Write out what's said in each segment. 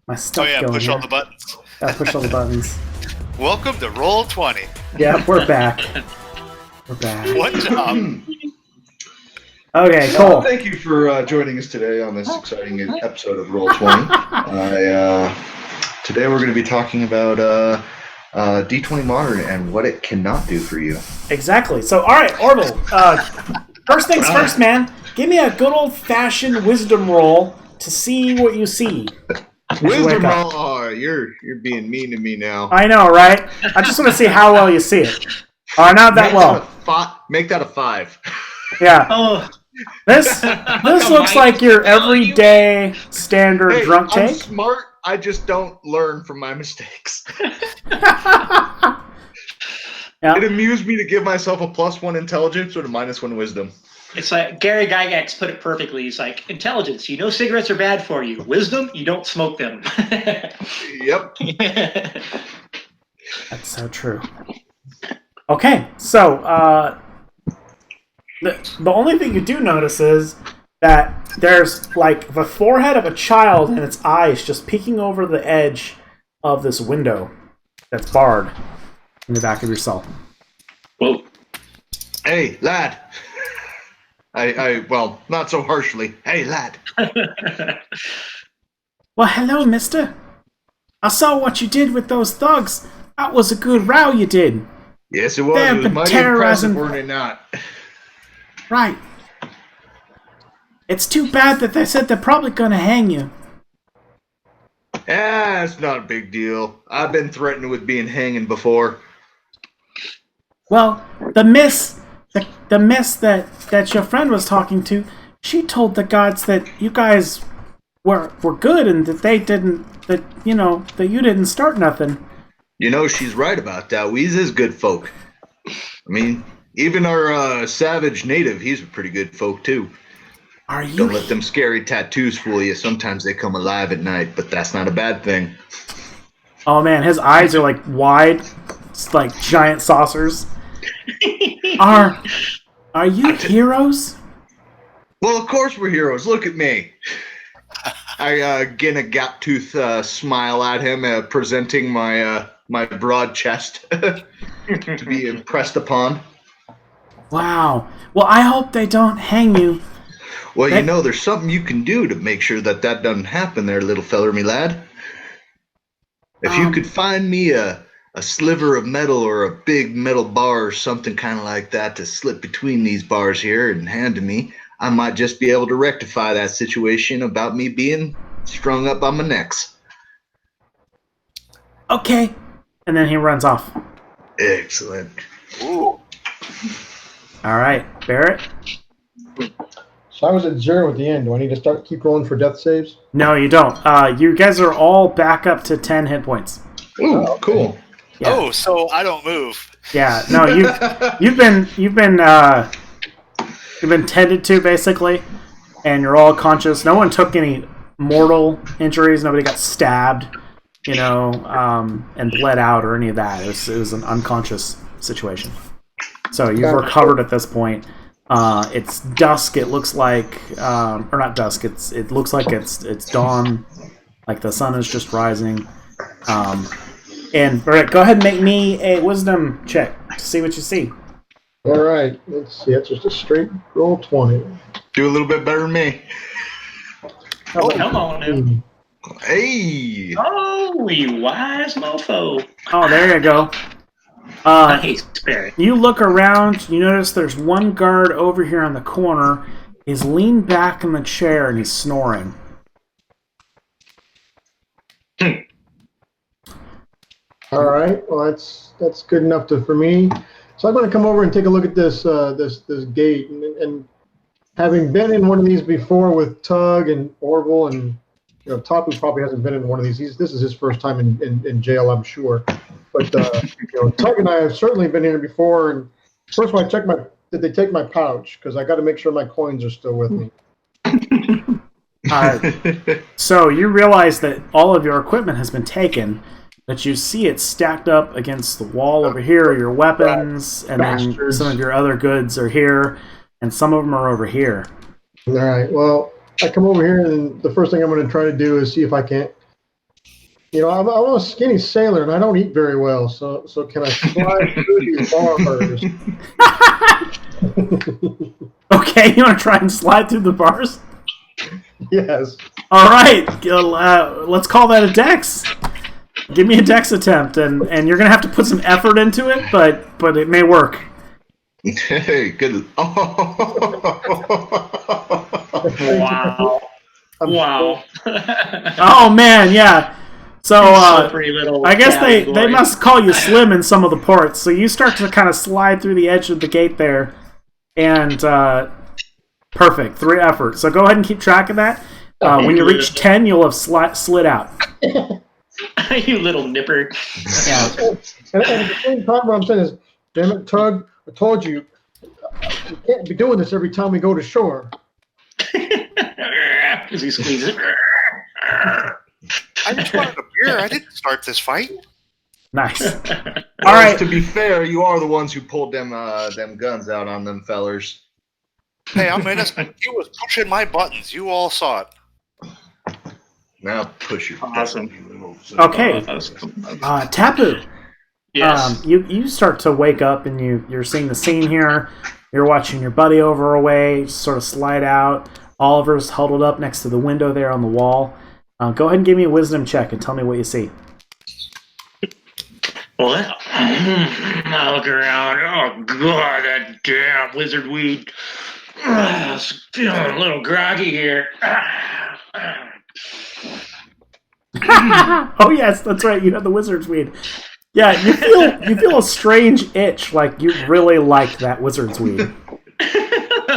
my stuff going push here. all the buttons. Push all the buttons. Welcome to Roll20. Yeah, we're back. We're back. What job? Okay, cool. Thank you for joining us today on this exciting episode of Roll20. Today we're going to be talking about D20 Modern and what it cannot do for you. Exactly. So, all right, Orville. First things first, man. Give me a good old-fashioned wisdom roll to see what you see. Wisdom roll? Oh, you're being mean to me now. I know, right? I just want to see how well you see it. Not that well. Make that a 5. Yeah. Oh, This looks like your everyday standard drunk I'm take. smart. I just don't learn from my mistakes. Yeah. It amused me to give myself a +1 intelligence or a -1 wisdom. it's like Gary Gygax put it perfectly. He's like, intelligence, you know cigarettes are bad for you. Wisdom, you don't smoke them. Yep. That's so true. Okay, so the only thing you do notice is that there's like the forehead of a child and its eyes just peeking over the edge of this window that's barred in the back of your cell. Whoa. Hey, lad. Well, not so harshly. Hey, lad. Well, hello, mister. I saw what you did with those thugs. That was a good row you did. Yes, it was. They've It was been mighty terrorizing- impressive, weren't it not? Right. It's too bad that they said they're probably gonna hang you. It's not a big deal. I've been threatened with being hanging before. Well, the miss that your friend was talking to, she told the gods that you guys were good and that that you didn't start nothing. You know, she's right about that. We's is good folk. I mean, even our savage native, he's a pretty good folk, too. Are you? Don't let them scary tattoos fool you. Sometimes they come alive at night, but that's not a bad thing. Oh man, his eyes are like wide, it's like giant saucers. Are you heroes? Well, of course we're heroes. Look at me. I get a gap tooth smile at him, presenting my my broad chest to be impressed upon. Wow. Well, I hope they don't hang you. Well, you know, there's something you can do to make sure that doesn't happen there, little feller, me lad. If you could find me a sliver of metal or a big metal bar or something kind of like that to slip between these bars here and hand to me, I might just be able to rectify that situation about me being strung up on my necks. Okay. And then he runs off. Excellent. Ooh. All right, Barrett. So I was at 0 at the end. Do I need to keep rolling for death saves? No, you don't. You guys are all back up to 10 hit points. Ooh, cool. Yeah. Oh, so I don't move. Yeah. No, you've been tended to basically, and you're all conscious. No one took any mortal injuries. Nobody got stabbed, and bled out or any of that. It was an unconscious situation. So you've recovered at this point. It's dusk. It looks like, or not dusk. It looks like it's dawn, like the sun is just rising. And Brett, go ahead and make me a wisdom check to see what you see. All right. Let's see. It's just a straight roll 20. Do a little bit better than me. Oh, come on now. Hey! Oh, you wise mofo. Oh, there you go. Nice, Barrett. You look around. You notice there's one guard over here in the corner. He's leaned back in the chair and he's snoring. All right. Well, that's good enough for me. So I'm going to come over and take a look at this gate. And having been in one of these before with Tug and Orville and Tapu probably hasn't been in one of these. This is his first time in jail, I'm sure. But Tug and I have certainly been here before. And first of all, I checked did they take my pouch? Because I got to make sure my coins are still with me. So you realize that all of your equipment has been taken, but you see it stacked up against the wall over here, your weapons, and then some of your other goods are here, and some of them are over here. All right. Well, I come over here, and the first thing I'm going to try to do is see if I can't You know, I'm a skinny sailor and I don't eat very well, so can I slide through these bars? Okay, you want to try and slide through the bars? Yes. All right, let's call that a dex. Give me a dex attempt, and you're gonna have to put some effort into it, but it may work. Hey, good. Wow. Wow. Oh man, yeah. So Slippery little I guess they category. must call you slim in some of the ports. So you start to kind of slide through the edge of the gate there, and perfect 3 effort. So go ahead and keep track of that. When you reach 10, you'll have slid out. You little nipper. Yeah. And at the same time, what I'm saying is, damn it, Tug, I told you, we can't be doing this every time we go to shore. As he squeezes it. I just wanted a beer. I didn't start this fight. Nice. All All right. right. To be fair, you are the ones who pulled them guns out on them fellers. Hey, I'm innocent. You was pushing my buttons. You all saw it. Now push your Awesome. button, you little- Okay. Tapu. Yes. You start to wake up and you're seeing the scene here. You're watching your buddy over away sort of slide out. Oliver's huddled up next to the window there on the wall. Go ahead and give me a wisdom check and tell me what you see. Well, I look around. Oh, God, that damn lizard weed. I'm feeling a little groggy here. Oh yes, that's right. You have the wizard's weed. Yeah, you feel a strange itch, like you really like that wizard's weed.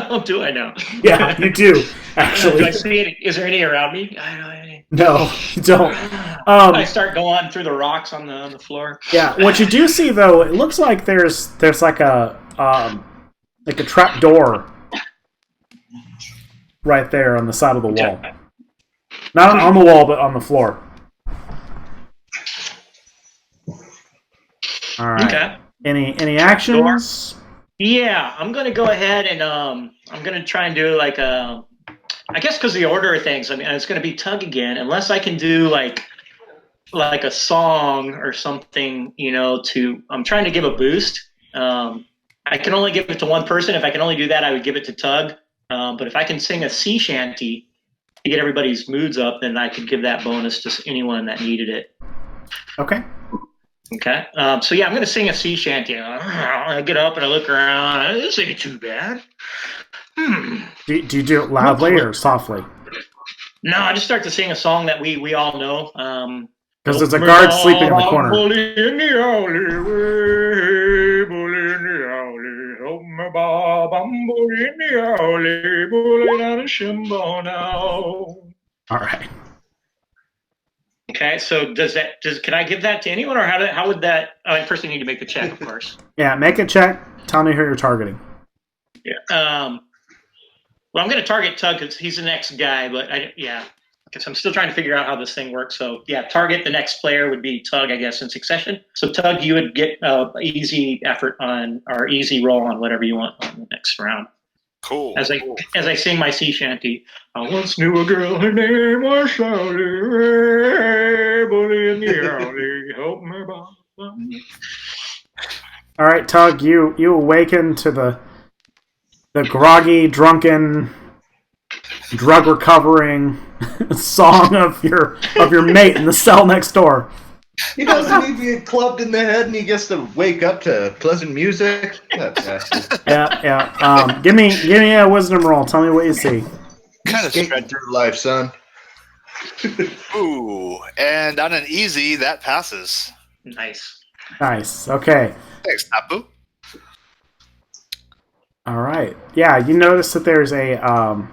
Oh, do I now? Yeah, you do Do I actually. see any? Is there any around me? No, you don't. I start going through the rocks on the floor. Yeah, what you do see though, it looks like there's like a trap door right there on the side of the wall. Not on the wall, but on the floor. All right. Okay. Any actions? Yeah, I'm gonna go ahead and I'm gonna try and do like a. I guess because the order of things. I mean, it's gonna be Tug again, unless I can do like a song or something. You know, I'm trying to give a boost. I can only give it to one person. If I can only do that, I would give it to Tug. But if I can sing a sea shanty to get everybody's moods up, then I could give that bonus to anyone that needed it. Okay. Okay. So yeah, I'm gonna sing a sea shanty. I get up and I look around. This ain't too bad. Do you do it loudly or softly? No, I just start to sing a song that we all know. Because there's a guard sleeping in the corner. Bully in the alleyway, bully in the alley, help me, Bob. I'm bully in the alley, bully down a shimbo now. All right. Okay, so can I give that to anyone, or how would that? I first I need to make the check, of course. Yeah, make a check. Tell me who you're targeting. Yeah. Well, I'm going to target Tug because he's the next guy, but because I'm still trying to figure out how this thing works. So yeah, target the next player would be Tug, I guess, in succession. So Tug, you would get easy effort on or easy roll on whatever you want on the next round. Cool. As I sing my sea shanty, I once knew a girl, her name was Sally, bully in the alley, help me, Bob. All right, Tug, you awaken to the groggy, drunken, drug recovering song of your mate in the cell next door. He doesn't need to get clubbed in the head and he gets to wake up to pleasant music. That's nasty. Yeah. Give me a wisdom roll. Tell me what you see. Kind of Skating stretch. through life, son. Ooh, and on an easy, that passes. Nice. Nice. Okay. Thanks, Tapu. All right. Yeah, you notice that there's a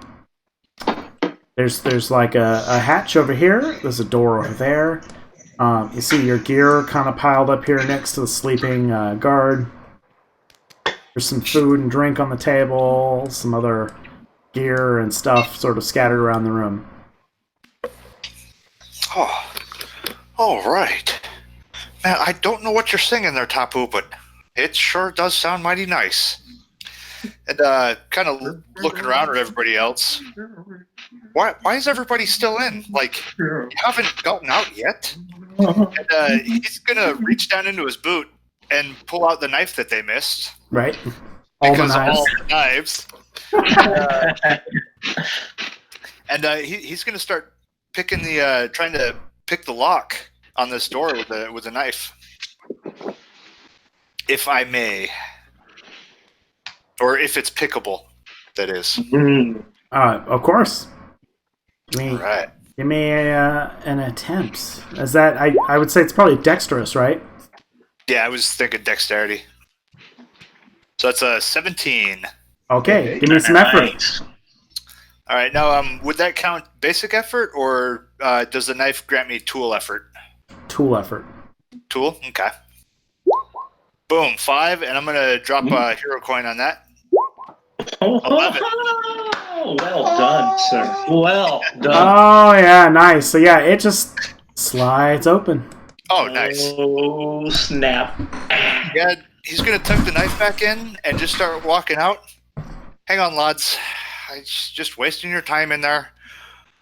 there's like a hatch over here. There's a door over there. You see your gear kind of piled up here next to the sleeping guard. There's some food and drink on the table, some other gear and stuff sort of scattered around the room. Oh, all right. Man, I don't know what you're singing there, Tapu, but it sure does sound mighty nice. And kind of looking around at everybody else. Why is everybody still in? Like, you haven't gotten out yet? And he's gonna reach down into his boot and pull out the knife that they missed. Right? All the Because knives. all the knives. And he's gonna start picking trying to pick the lock on this door with a knife. If I may. Or if it's pickable, that is. Of course. All right. Give me an attempt. Is that I would say it's probably dexterous, right? Yeah, I was thinking dexterity. So that's a 17. Okay, give me some effort. Nice. All right, now would that count basic effort, or does the knife grant me tool effort? Tool effort. Tool? Okay. Boom, 5, and I'm going to drop a hero coin on that. 11. Well done, sir. Well done. Oh yeah, nice. So yeah, it just slides open. Oh, nice. Oh, snap. Yeah, he's going to tuck the knife back in and just start walking out. Hang on, lads. I'm just wasting your time in there.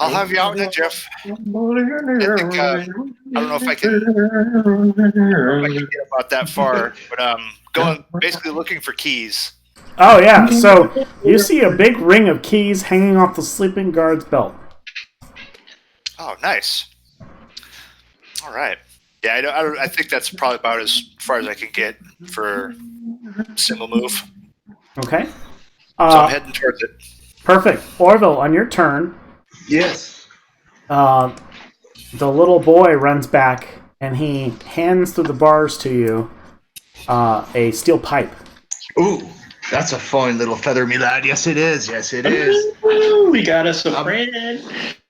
I'll have you out in a jiff. I don't know if I can get about that far, but going basically looking for keys. Oh yeah, so you see a big ring of keys hanging off the sleeping guard's belt. Oh, nice. All right. Yeah, I think that's probably about as far as I can get for a single move. Okay. So I'm heading towards it. Perfect. Orville, on your turn, Yes. the little boy runs back and he hands through the bars to you a steel pipe. Ooh, that's a fine little feather, me lad. Yes, it is. Yes, it is. Ooh, we got us a friend.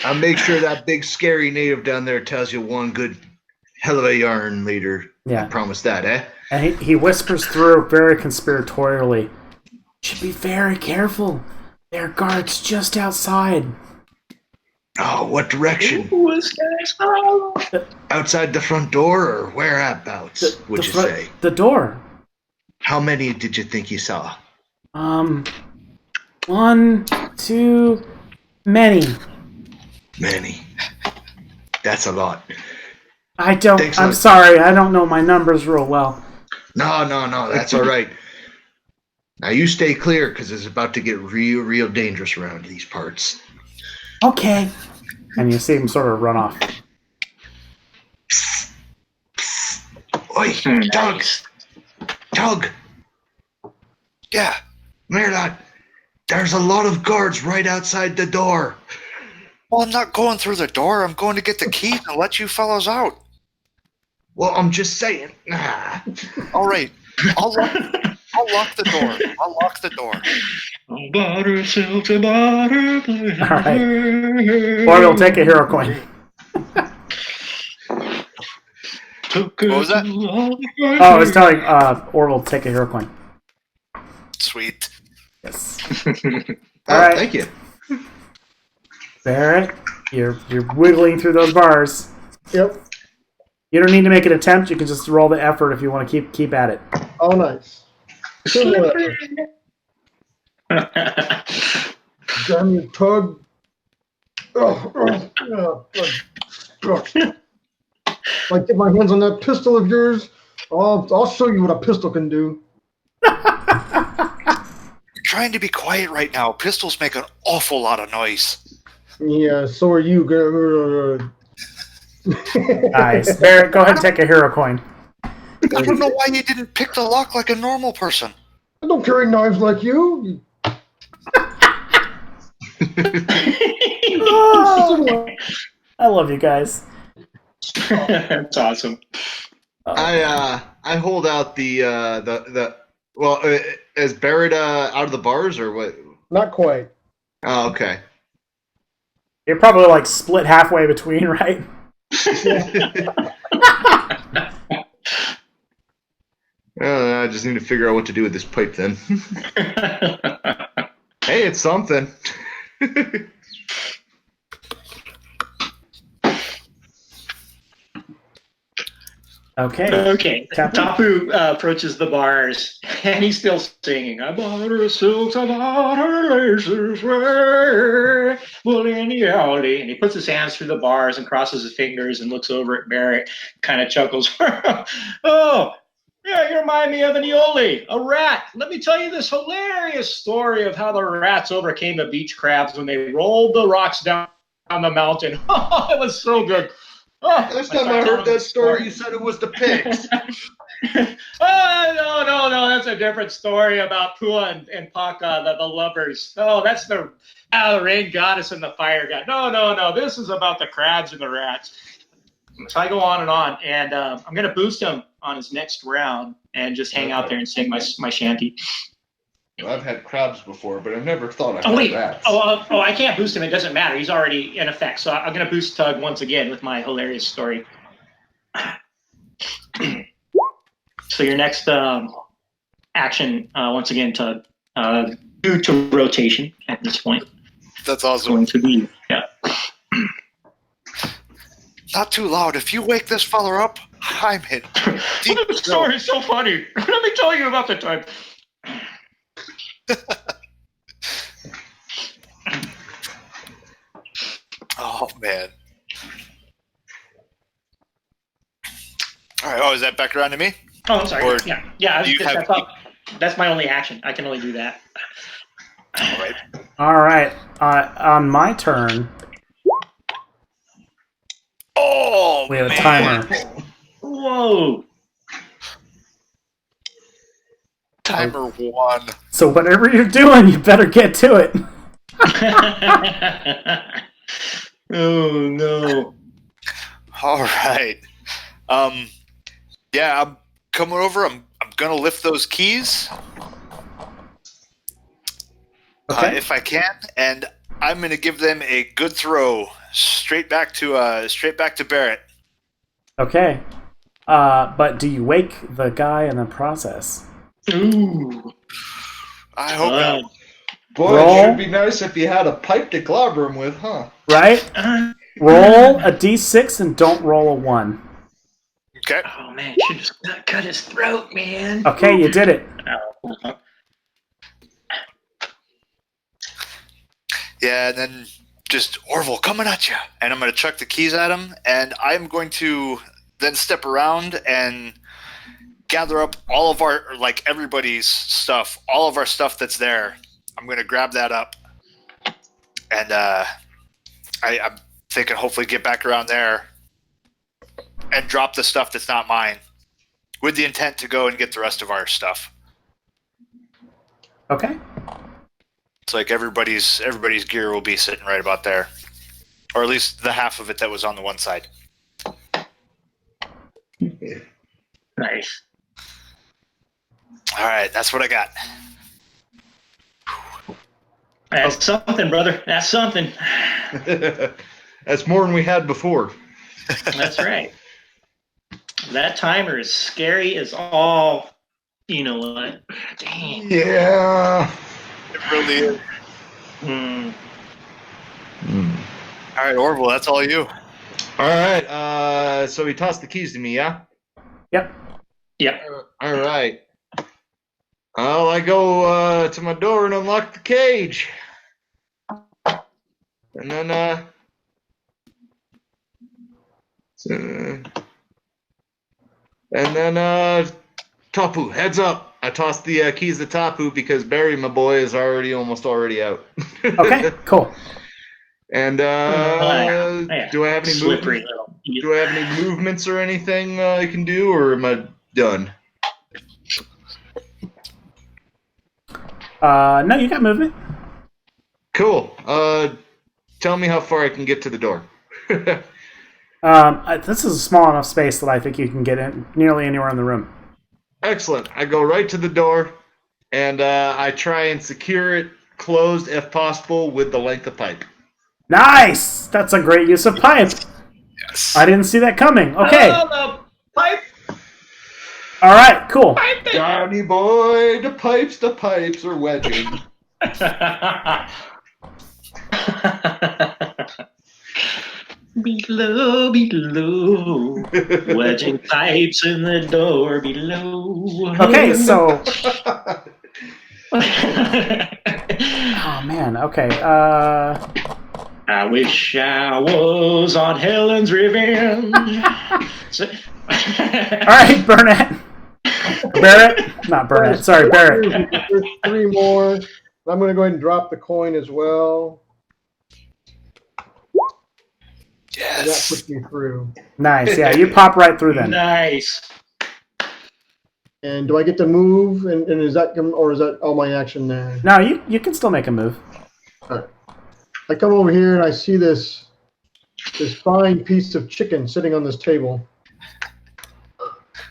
I'll make sure that big scary native down there tells you one good hell of a yarn later. Yeah. I promise that, eh? And he whispers through very conspiratorially, "Should be very careful. There are guards just outside." Oh, what direction? Outside the front door or whereabouts, would you say? The door. How many did you think you saw? 1, 2, many. Many. That's a lot. Thanks, I'm lad. sorry, I don't know my numbers real well. No, that's all right. Now you stay clear because it's about to get real dangerous around these parts. Okay. And you see him sort of run off. Oi, Doug! Doug! Yeah. Merlot, there's a lot of guards right outside the door. Well, I'm not going through the door. I'm going to get the keys and let you fellows out. Well, I'm just saying. All right. I'll lock the door. I'll lock the door. Orville, take a hero coin. What was that? Oh, I was telling Orville, take a hero coin. Sweet. Yes. Oh, right. thank you. Barrett, you're wiggling through those bars. Yep. You don't need to make an attempt. You can just roll the effort if you want to keep at it. Oh, nice. Damn you, Tug. Like, get my hands on that pistol of yours. I'll show you what a pistol can do. You're trying to be quiet right now. Pistols make an awful lot of noise. Yeah, so are you. Nice. Barrett, go ahead and take a hero coin. I don't know why you didn't pick the lock like a normal person. I don't carry knives like you. Oh, I love you guys. That's awesome. I hold out the well, is Barrett out of the bars or what? Not quite. Oh, okay. You're probably like split halfway between, right? I just need to figure out what to do with this pipe then. Hey, it's something. Okay. Okay. Captain? Tapu approaches the bars And he's still singing. I bought her silks, I bought her laces, in the alley. And he puts his hands through the bars and crosses his fingers and looks over at Barrett, kind of chuckles. Oh, yeah, you remind me of an Eole, a rat. Let me tell you this hilarious story of how the rats overcame the beach crabs when they rolled the rocks down the mountain. Oh, it was so good. Oh, Last time I heard that story, you said it was the pigs. Oh, no, that's a different story about Pua and Paka, the lovers. Oh, that's the rain goddess and the fire god. No, this is about the crabs and the rats. So I go on, and I'm going to boost him on his next round and just hang out there and sing my shanty. I've had crabs before, but I've never thought I'd Oh, wait. rats. Oh, I can't boost him. It doesn't matter. He's already in effect. So I'm going to boost Tug once again with my hilarious story. So your next action, once again, Tug, due to rotation at this point, That's is awesome. going to be, yeah. Not too loud. If you wake this fella up, I'm hit. Deep The story is so funny. Let me tell you about the time. Oh man. All right. Oh, is that back around to me? Oh, I'm sorry. Or Yeah. do you have- That's my only action. I can only do that. All right. All right. On my turn, Oh, we have a man. timer. Whoa. Timer 1. So whatever you're doing, you better get to it. Oh no. All right. Yeah, I'm coming over. I'm gonna lift those keys Okay. if I can, and I'm gonna give them a good throw straight back to Barrett. Okay. But do you wake the guy in the process? Ooh. I hope not. Boy, Roll. it should be nice if you had a pipe to clobber him with, huh? Right? Roll a d6 and don't roll a 1. Okay. Oh man, should just cut his throat, man. Okay, you did it. Oh. Yeah, and then just Orville coming at you, and I'm gonna chuck the keys at him, and I'm going to then step around and gather up all of our, like, everybody's stuff, all of our stuff that's there. I'm gonna grab that up, and I'm thinking hopefully get back around there and drop the stuff that's not mine, with the intent to go and get the rest of our stuff. Okay. It's like everybody's gear will be sitting right about there, or at least the half of it that was on the one side. Nice. All right, that's what I got. That's something, brother. That's something. That's more than we had before. That's right. That timer is scary as all. You know what? Dang. Yeah. It really is. Hmm. All right, Orville, that's all you. All right. So he tossed the keys to me, yeah? Yep. Yeah. All right. Well, I go to my door and unlock the cage. And then, Tapu, heads up. I tossed the keys to Tapu because Barry, my boy, is already out. Okay, cool. And Yeah. do I have any Slippery movement? little. Do I have any movements or anything I can do, or am I done? No, you got movement. Cool. Tell me how far I can get to the door. This is a small enough space that I think you can get in nearly anywhere in the room. Excellent. I go right to the door, and I try and secure it closed if possible with the length of pipe. Nice! That's a great use of pipe. Yes. I didn't see that coming. Okay. Oh, the pipe. All right, cool. Johnny boy, the pipes are wedging. Below, below. Wedging pipes in the door below. Okay, so. Oh man. Okay. I wish I was on Helen's Revenge. All right, Burnett. Barrett, not Burnett. Sorry, Barrett. There's 3 more. I'm going to go ahead and drop the coin as well. That Yes. puts me through. Nice. Yeah, you pop right through then. Nice. And do I get to move? And is that or is that all my action there? No, you can still make a move. I come over here and I see this fine piece of chicken sitting on this table.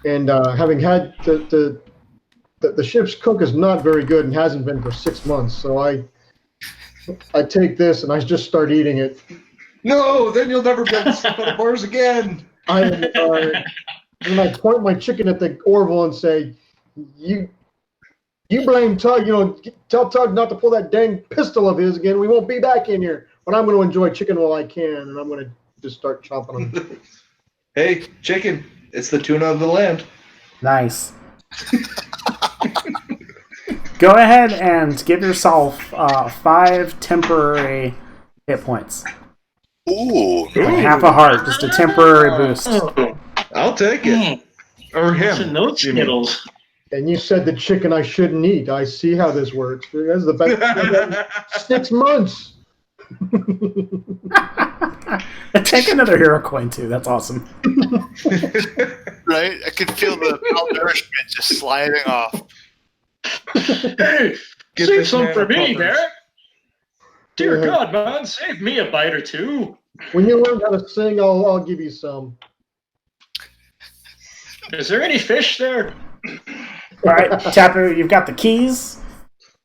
And having had the ship's cook is not very good and hasn't been for 6 months, so I take this and I just start eating it. No, then you'll never be able to sleep on the bars again. And I point my chicken at the Orville and say, "You blame Tug. Tell Tug not to pull that dang pistol of his again. We won't be back in here. But I'm going to enjoy chicken while I can, and I'm going to just start chomping on it." Hey, chicken, it's the tuna of the land. Nice. Go ahead and give yourself 5 temporary hit points. Ooh. And half a heart, just a temporary boost. I'll take it. Or Some him. those you mean. Skittles. And you said the chicken I shouldn't eat. I see how this works. That's the best. 6 months. Take another hero coin too. That's awesome. Right? I can feel the malnourishment just sliding off. Hey, Get save this some man for a me, puppers. Barrett. Dear Yeah. God, man, save me a bite or two. When you learn how to sing, I'll give you some. Is there any fish there? All right, Tapper, you've got the keys.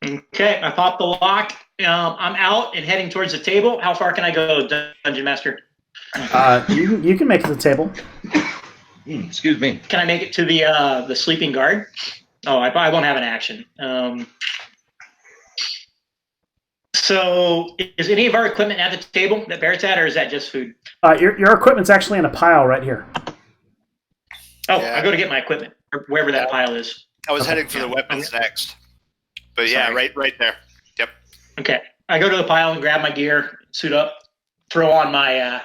Okay, I pop the lock. I'm out and heading towards the table. How far can I go, Dungeon Master? You can make it to the table. Excuse me. Can I make it to the sleeping guard? Oh, I won't have an action. So, is any of our equipment at the table that Barrett's at, or is that just food? Your equipment's actually in a pile right here. Oh, Yeah. I go to get my equipment, or wherever that pile is. I was heading for the weapons next. But yeah, Sorry. right there. Yep. Okay, I go to the pile and grab my gear, suit up, throw on my,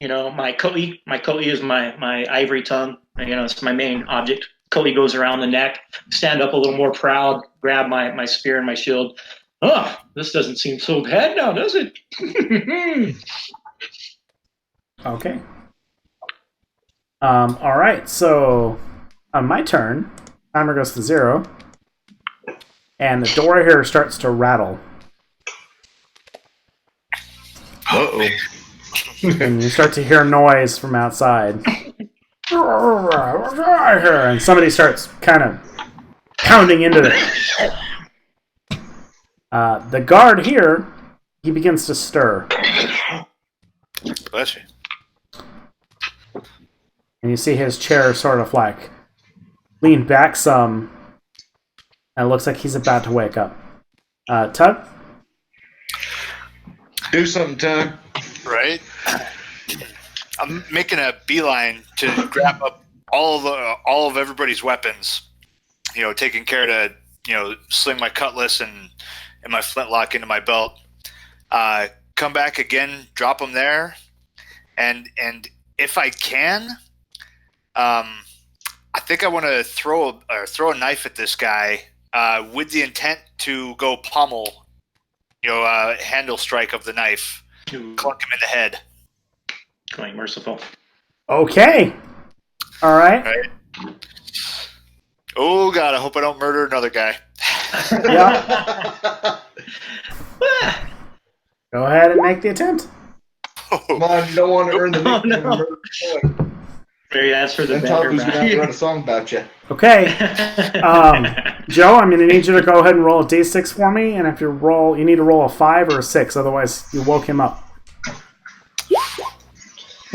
my koi. My koi is my ivory tongue. It's my main object. Koi goes around the neck. Stand up a little more proud. Grab my spear and my shield. Oh, this doesn't seem so bad now, does it? Okay. All right. So on my turn, timer goes to 0, and the door here starts to rattle, Uh-oh. and you start to hear noise from outside. And somebody starts kind of pounding into it. The guard here, he begins to stir, Bless you. and you see his chair sort of like lean back some, and it looks like he's about to wake up. Tug? Do something, Tug. Right? I'm making a beeline to grab up all of everybody's weapons. Taking care to sling my cutlass and my flintlock into my belt. Come back again, drop them there, and if I can, I think I want to throw a knife at this guy with the intent to go pommel, handle strike of the knife, clunk him in the head. Going merciful. Okay. All right. Right? Oh God! I hope I don't murder another guy. Yeah. Go ahead and make the attempt. Come on, you don't want to earn the Oh, nickname no. of Murder Boy. Maybe that's for the Then better Tabu's going to have to write a song about you. Okay. Joe, I'm going to need you to go ahead and roll a d6 for me, and if you need to roll a 5 or a 6, otherwise you woke him up.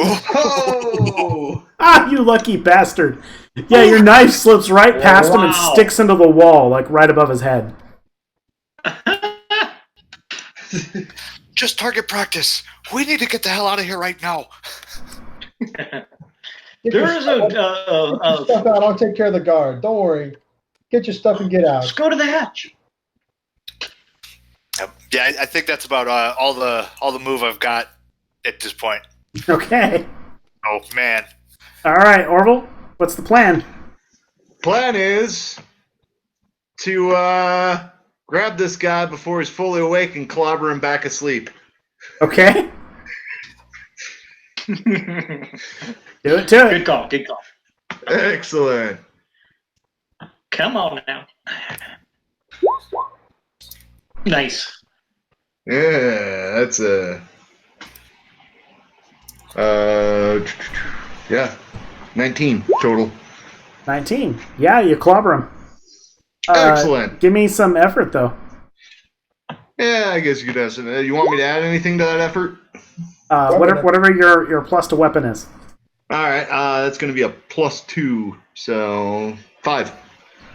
Oh! Ah, you lucky bastard. Yeah, your knife slips right past him and Wow. sticks into the wall, like right above his head. just target practice. We need to get the hell out of here right now. Get There your is stuff out. I'll take care of the guard. Don't worry. Get your stuff and get out. Let's go to the hatch. Yep. Yeah, I think that's about all the move I've got at this point. Okay. Oh man. All right, Orville. What's the plan? Plan is to grab this guy before he's fully awake and clobber him back asleep. Okay. Do it to it. Good call. Good call. Excellent. Come on now. Nice. Yeah, that's a. Yeah, 19 total. 19. Yeah, you clobber him. Excellent. Give me some effort, though. Yeah, I guess you could have some. You want me to add anything to that effort? Whatever your plus to weapon is. All right, that's going to be a +2, so 5.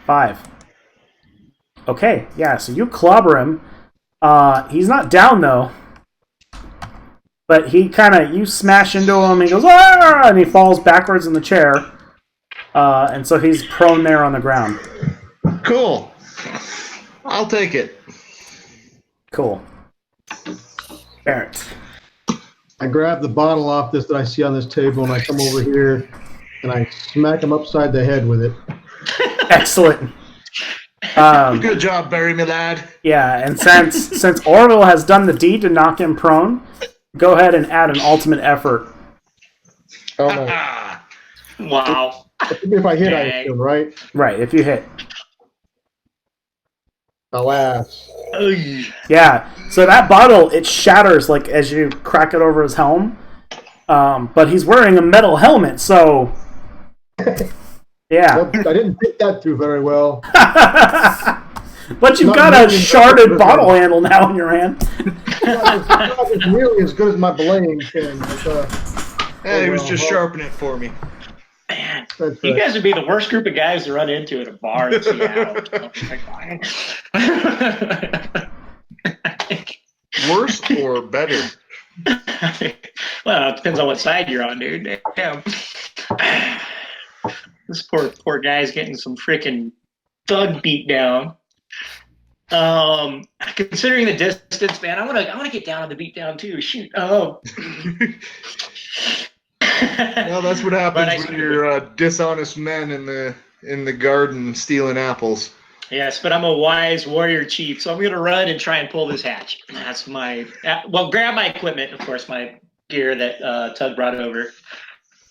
5. Okay, yeah, so you clobber him. He's not down, though. But he you smash into him, and he goes, "Ah!" and he falls backwards in the chair. And so he's prone there on the ground. Cool. I'll take it. Cool. Barrett. I grab the bottle off this that I see on this table, and I come over here, and I smack him upside the head with it. Excellent. Good job, Barry, my lad. Yeah, and since Orville has done the deed to knock him prone, go ahead and add an ultimate effort. Oh, no. Wow. If I hit, I assume, right? Right, if you hit. Alas. Yeah, so that bottle, it shatters like as you crack it over his helm. But he's wearing a metal helmet, so... Yeah. Well, I didn't think that through very well. But you've got a sharded bottle handle now in your hand. It's not nearly as good as my blade can. He was just sharpening it for me. Man, you guys would be the worst group of guys to run into at a bar in Seattle. Worse or better? Well, it depends on what side you're on, dude. Damn. This poor guy's getting some freaking thug beat down. Considering the distance, man, I want to get down on the beat down too. Shoot. Oh. Well, that's what happens when you're dishonest men in the garden stealing apples. Yes, but I'm a wise warrior chief, so I'm going to run and try and pull this hatch. That's my... Well, grab my equipment, of course, my gear that Tug brought over,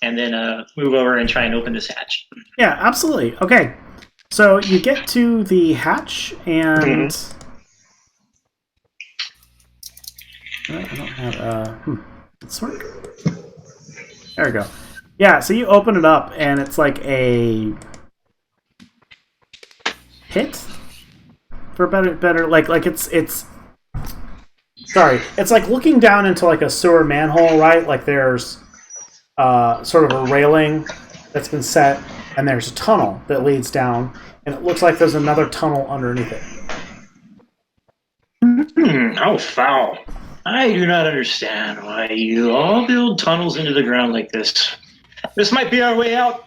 and then move over and try and open this hatch. Yeah, absolutely. Okay, so you get to the hatch, and... I don't have... Let's work. There we go. Yeah, so you open it up, and it's like a pit, for better, like it's. Sorry, it's like looking down into like a sewer manhole, right? Like there's sort of a railing that's been set, and there's a tunnel that leads down, and it looks like there's another tunnel underneath it. How foul. I do not understand why you all build tunnels into the ground like this. This might be our way out.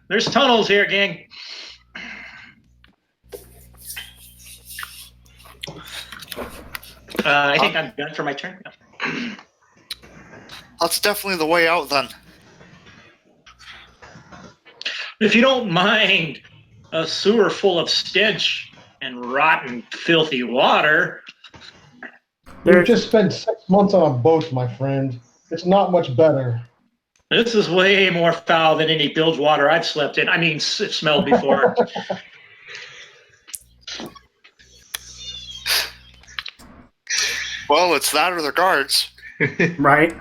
There's tunnels here, gang. I think I'm done for my turn. That's definitely the way out then. If you don't mind a sewer full of stench and rotten, filthy water... You just spent 6 months on a boat, my friend. It's not much better. This is way more foul than any bilge water I've slept in. I mean, smelled before. Well, it's that or the guards. Right.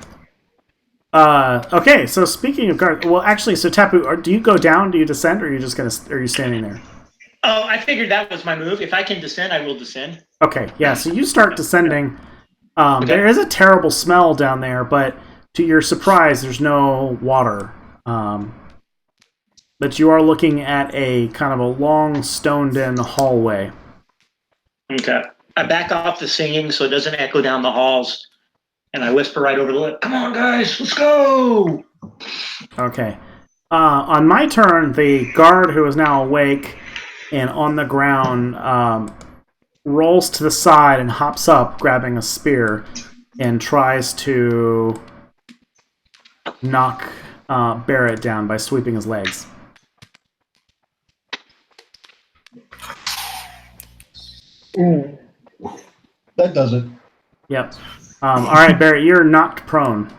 Okay, so speaking of guards, well, actually, so Tapu, do you go down? Do you descend, or are you just are you standing there? Oh, I figured that was my move. If I can descend, I will descend. Okay, yeah. So you start descending. Okay. There is a terrible smell down there, but to your surprise, there's no water. But you are looking at a kind of a long, stoned-in hallway. Okay. I back off the singing so it doesn't echo down the halls. And I whisper right over the lip, "Come on, guys, let's go!" Okay. On my turn, the guard who is now awake and on the ground rolls to the side and hops up, grabbing a spear, and tries to knock Barrett down by sweeping his legs. Ooh. That does it. Yep. All right, Barrett, you're knocked prone.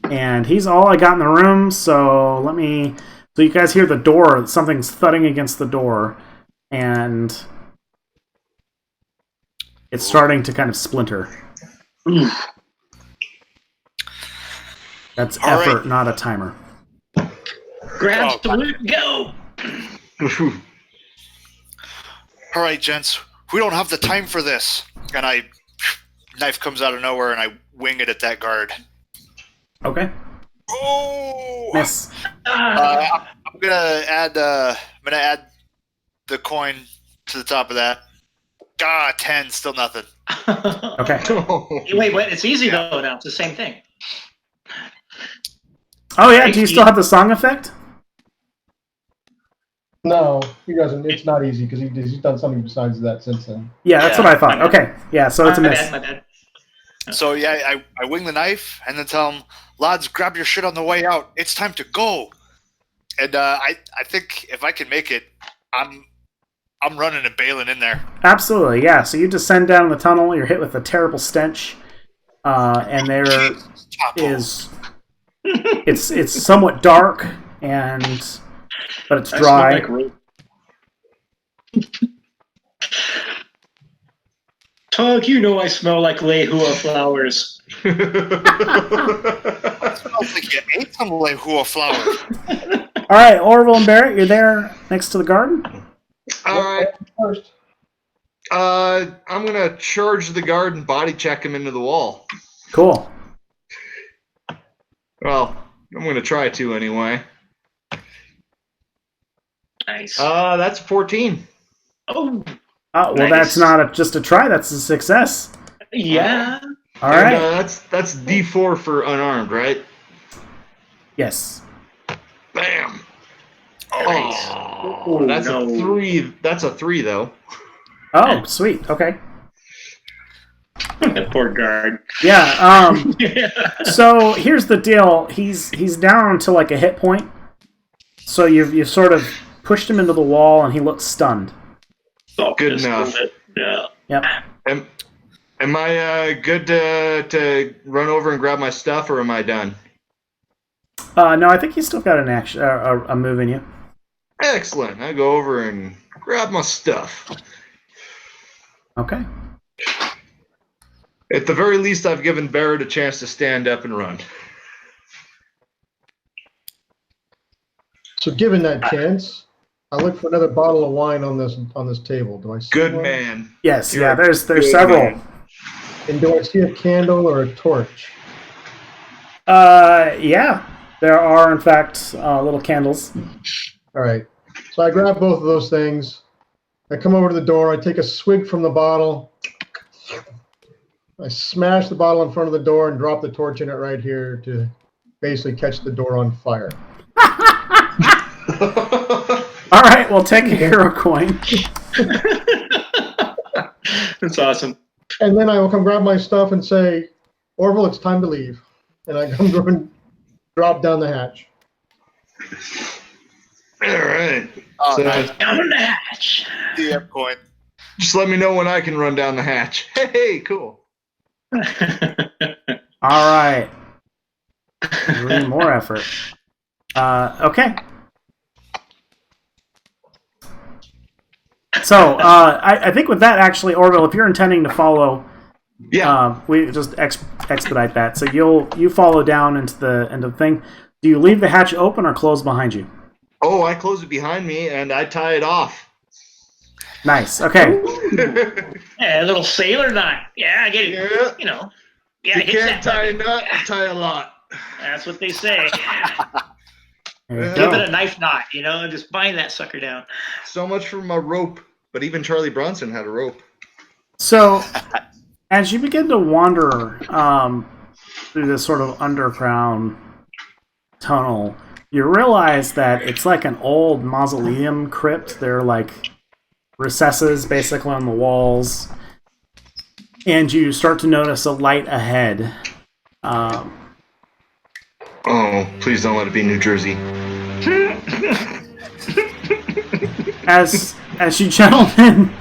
And he's all I got in the room, so let me... So you guys hear the door, something's thudding against the door, and it's starting to kind of splinter. That's All effort, right. not a timer. Grab the loot, go! All right, gents, we don't have the time for this. And knife comes out of nowhere, and I wing it at that guard. Okay. Oh! Miss. Ah. I'm gonna add the coin to the top of that. 10, still nothing. Okay. Wait, it's easy though now. It's the same thing. Oh yeah, do you still have the song effect? No, he doesn't. It's not easy because he's done something besides that since then. Yeah, that's Yeah, what I thought. my bad. Okay. Yeah, so it's a miss. My bad. So yeah, I wing the knife and then tell him, lads, grab your shit on the way out. It's time to go. And I think if I can make it, I'm running and bailing in there. Absolutely, yeah. So you descend down the tunnel, you're hit with a terrible stench, and there is... It's somewhat dark, but it's I dry. smell like rope. Tug, you know I smell like lehua flowers. It smells like you ate some lehua flowers. All right, Orville and Barrett, you're there next to the garden. All right. First, I'm gonna charge the guard and body check him into the wall. Cool. Well, I'm gonna try to anyway. Nice. That's 14. Oh, Well, Nice. that's not just a try. That's a success. yeah. All And, right. that's D4 for unarmed, right? Yes. Bam. Nice. Oh, that's no. a 3. That's a 3 though. Oh, sweet. Okay. That poor guard. Yeah. So here's the deal. He's down to like a hit point. So you've sort of pushed him into the wall, and he looks stunned. Oh, Good just enough. hold it. Yeah. Yep. Am I good to run over and grab my stuff, or am I done? No, I think he's still got an action, a move in you. Excellent. I go over and grab my stuff. Okay. At the very least, I've given Barrett a chance to stand up and run. so given that chance, I look for another bottle of wine on this table. Do I see Good one? man. Yes. You're Yeah. a There's good several. man. And do I see a candle or a torch? Yeah. There are in fact little candles. All right. So I grab both of those things. I come over to the door. I take a swig from the bottle. I smash the bottle in front of the door and drop the torch in it right here to basically catch the door on fire. All right. Well, take a hero coin. That's awesome. And then I will come grab my stuff and say, Orville, it's time to leave. And I come through and drop down the hatch. All right. Oh, So- nice. Down the hatch. DM coin. Just let me know when I can run down the hatch. Hey, cool. All right. Really more effort. Okay. So I think with that, actually, Orville, if you're intending to follow, Yeah. we just expedite that. So you follow down into the thing. Do you leave the hatch open or close behind you? Oh, I close it behind me and I tie it off. Nice. Okay. Yeah, a little sailor knot. Yeah, I get it. Yeah. You know. Yeah, You I get can't that. tie a knot, you tie a lot. That's what they say. There you Give go. it a knife knot, just bind that sucker down. So much for my rope. but even Charlie Bronson had a rope. So, as you begin to wander through this sort of underground tunnel, you realize that it's like an old mausoleum crypt. There are like recesses basically on the walls, and you start to notice a light ahead. Oh, please don't let it be New Jersey. As you gentlemen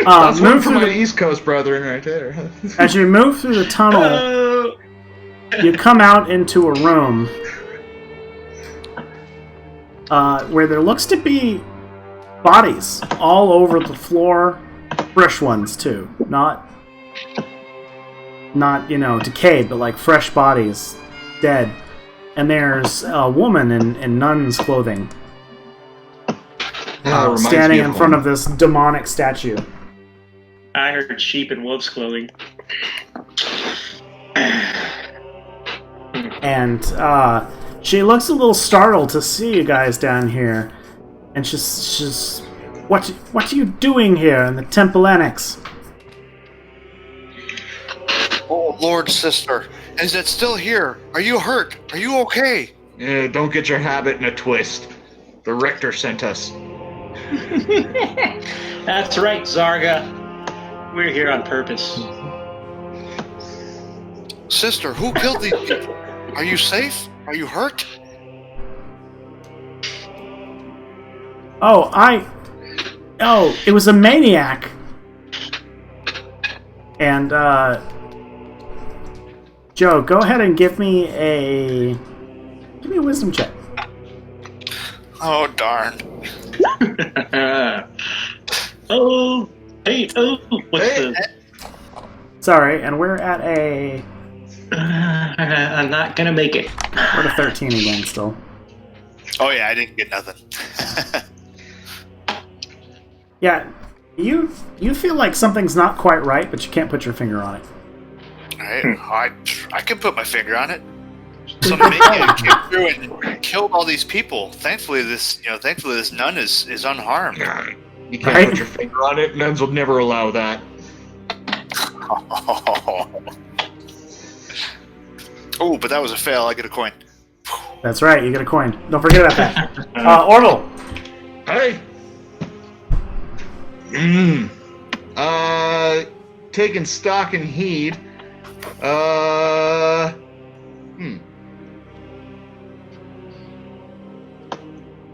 That's one move for through my the, East Coast brethren right there. as you move through the tunnel, you come out into a room where there looks to be bodies all over the floor, fresh ones too, not decayed, but like fresh bodies, dead. And there's a woman in nun's clothing standing in front of this demonic statue. I heard sheep in wolf's clothing. And she looks a little startled to see you guys down here. And she's what are you doing here in the Temple Annex? Oh, Lord, sister, is it still here? Are you hurt? Are you okay? Yeah, don't get your habit in a twist. The rector sent us. That's right, Zarga. We're here on purpose. Sister, who killed these people? Are you safe? Are you hurt? Oh, it was a maniac. And Joe, go ahead and give me a wisdom check. Oh, darn. What's the... Sorry, and we're at a... I'm not gonna make it. We're at a 13 again still. Oh, yeah, I didn't get nothing. Yeah, you feel like something's not quite right, but you can't put your finger on it. Alright, I can put my finger on it. Some maniac came through and killed all these people. Thankfully, this nun is unharmed. You can't Right? put your finger on it. Nuns will never allow that. Oh, but that was a fail. I get a coin. That's right, you get a coin. Don't forget about that. Orville. Hey. Taking stock and heed.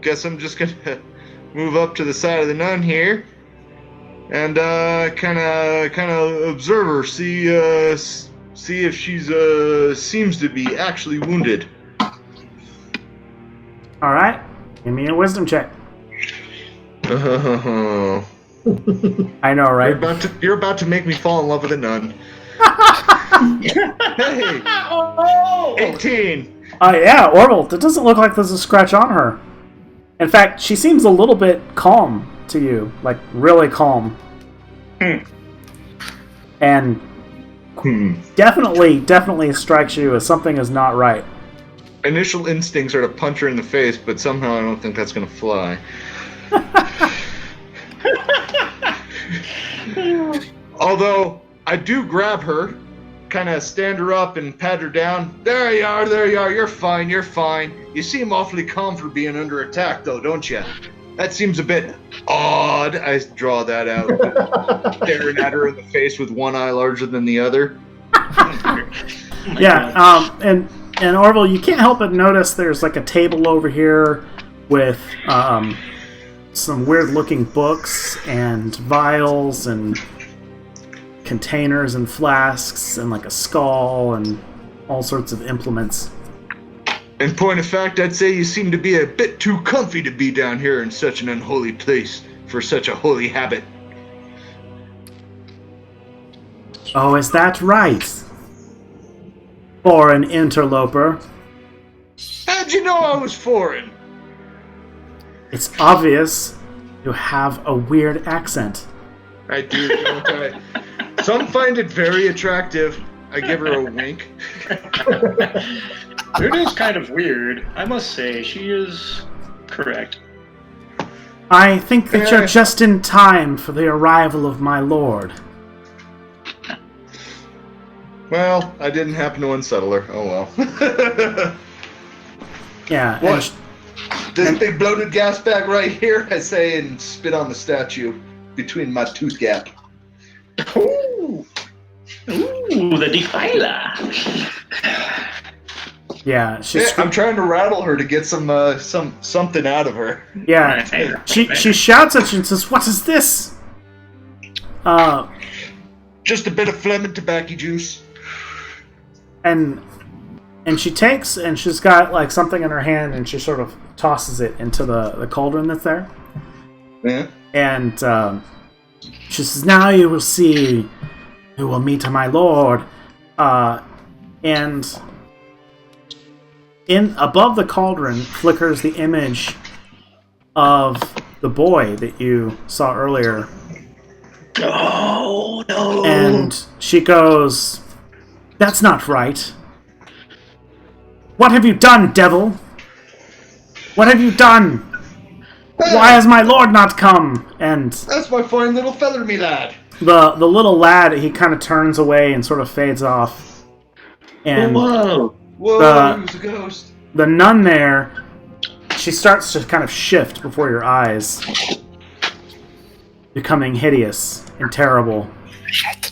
Guess I'm just gonna move up to the side of the nun here, and kind of observe her, see if she's seems to be actually wounded. All right, give me a wisdom check. I know, right? You're about to make me fall in love with a nun. Hey, 18. Yeah, Orville. It doesn't look like there's a scratch on her. In fact, she seems a little bit calm to you, like really calm. And definitely strikes you as something is not right. Initial instincts are to punch her in the face, but somehow I don't think that's gonna fly. Although I do grab her, kind of stand her up and pat her down. There you are, you're fine. You seem awfully calm for being under attack, though, don't you? That seems a bit odd. I draw that out, staring at her in the face with one eye larger than the other. Yeah, and Orville, you can't help but notice there's like a table over here with some weird-looking books and vials and containers and flasks and like a skull and all sorts of implements. In point of fact, I'd say you seem to be a bit too comfy to be down here in such an unholy place for such a holy habit. Oh, is that right? For an interloper. How'd you know I was foreign? It's obvious you have a weird accent. I do, don't I? Some find it very attractive. I give her a wink. It is kind of weird. I must say, she is correct. I think that you're just in time for the arrival of my lord. Well, I didn't happen to unsettle her. Oh well. Yeah. and What? This big bloated gas bag right here, I say, and spit on the statue between my tooth gap. Ooh, the defiler. Yeah, she's I'm trying to rattle her to get something out of her. yeah. She shouts at you and says, "What is this?" Just a bit of phlegm and tobacco juice. And she takes and she's got like something in her hand and she sort of tosses it into the cauldron that's there. Yeah. And she says, "Now you will see who will meet my lord." And above the cauldron flickers the image of the boy that you saw earlier. Oh no! And she goes, "That's not right. What have you done, devil? What have you done? Why has my lord not come?" And That's my fine little feather, me lad. the little lad, he kind of turns away and sort of fades off. And Whoa! Whoa, he was a ghost. the nun there, she starts to kind of shift before your eyes, becoming hideous and terrible. Shit.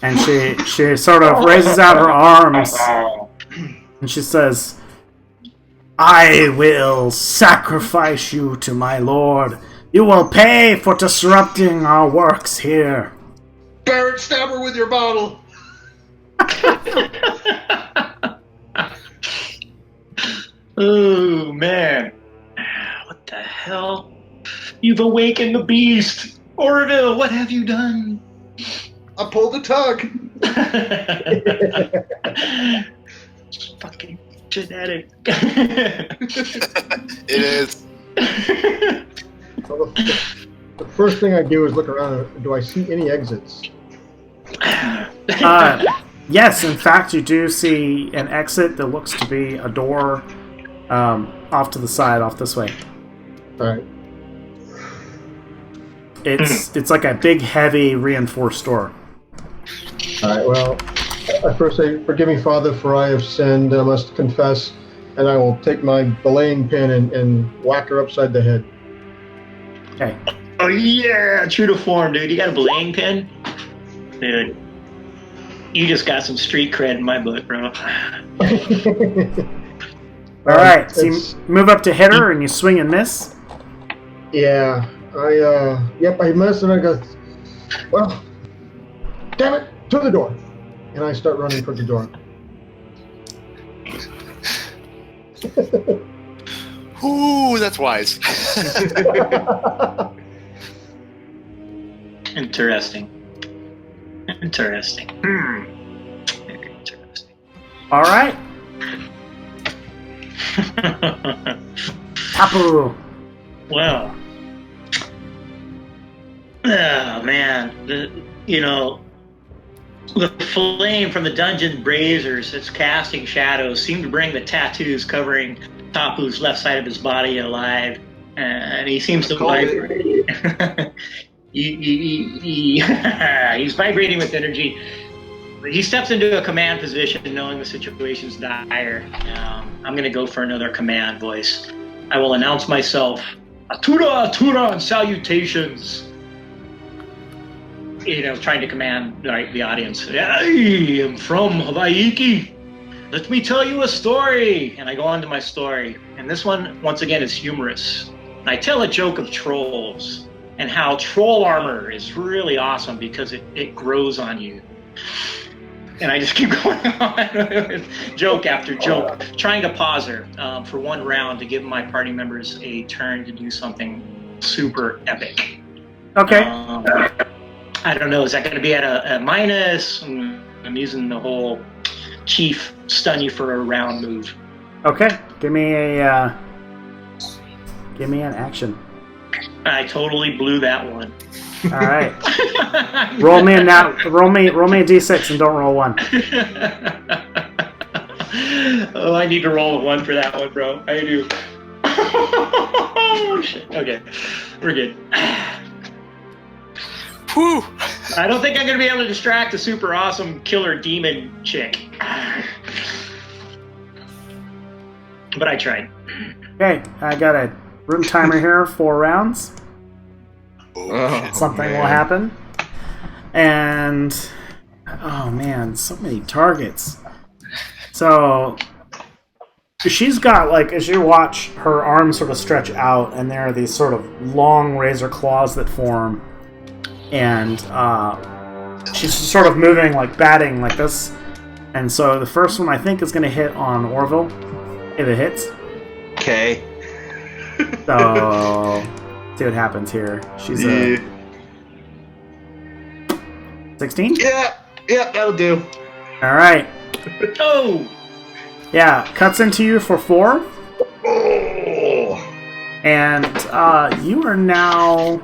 And she sort of raises out her arms and she says, "I will sacrifice you to my lord. You will pay for disrupting our works here." Barrett, stab her with your bottle. Oh man! What the hell? You've awakened the beast, Orville. What have you done? I pulled the tug. Fucking genetic. It is. Well, the first thing I do is look around. Do I see any exits? Yes, in fact, you do see an exit that looks to be a door off to the side, off this way. All right. It's like a big, heavy, reinforced door. All right. Well, I first say, "Forgive me, Father, for I have sinned. I must confess." And I will take my belaying pin and whack her upside the head. Okay. Oh yeah, true to form, dude. You got a belaying pin, dude. You just got some street cred in my book, bro. All right. So you It's- move up to hit her and you swing and miss. Yeah. I miss and I go, "Well, damn it, to the door." And I start running toward the door. Ooh, that's wise. Interesting. Interesting. Interesting. All right. Tapu. Well. Oh man, the flame from the dungeon braziers that's casting shadows seem to bring the tattoos covering Tapu's left side of his body alive, and he seems to vibrate. He's vibrating with energy. He steps into a command position, knowing the situation's dire. I'm going to go for another command voice. I will announce myself. Atura, Atura, and salutations. Trying to command the audience. I am from Hawaii. Let me tell you a story. And I go on to my story. And this one, once again, is humorous. I tell a joke of trolls and how troll armor is really awesome because it grows on you. And I just keep going on with joke after joke, trying to pause her for one round to give my party members a turn to do something super epic. Okay. I don't know. Is that going to be at a minus? I'm using the whole chief stun you for a round move. Okay. Give me an action. I totally blew that one. All right. Roll me a d6 and don't roll 1. Oh, I need to roll a 1 for that one, bro. I do. Oh shit. Okay, we're good. Whew. I don't think I'm gonna be able to distract a super awesome killer demon chick. But I tried. Okay, I got a room timer here, 4 rounds. Oh, Something man. will happen. And oh man, so many targets. So she's got, like, as you watch her arms sort of stretch out, and there are these sort of long razor claws that form, and she's sort of moving, like batting like this. And so the first one I think is going to hit on Orville, if it hits. Okay. So see what happens here. She's a 16. Yeah, that'll do. All right. Oh! Yeah, cuts into you for 4, Oh. and you are now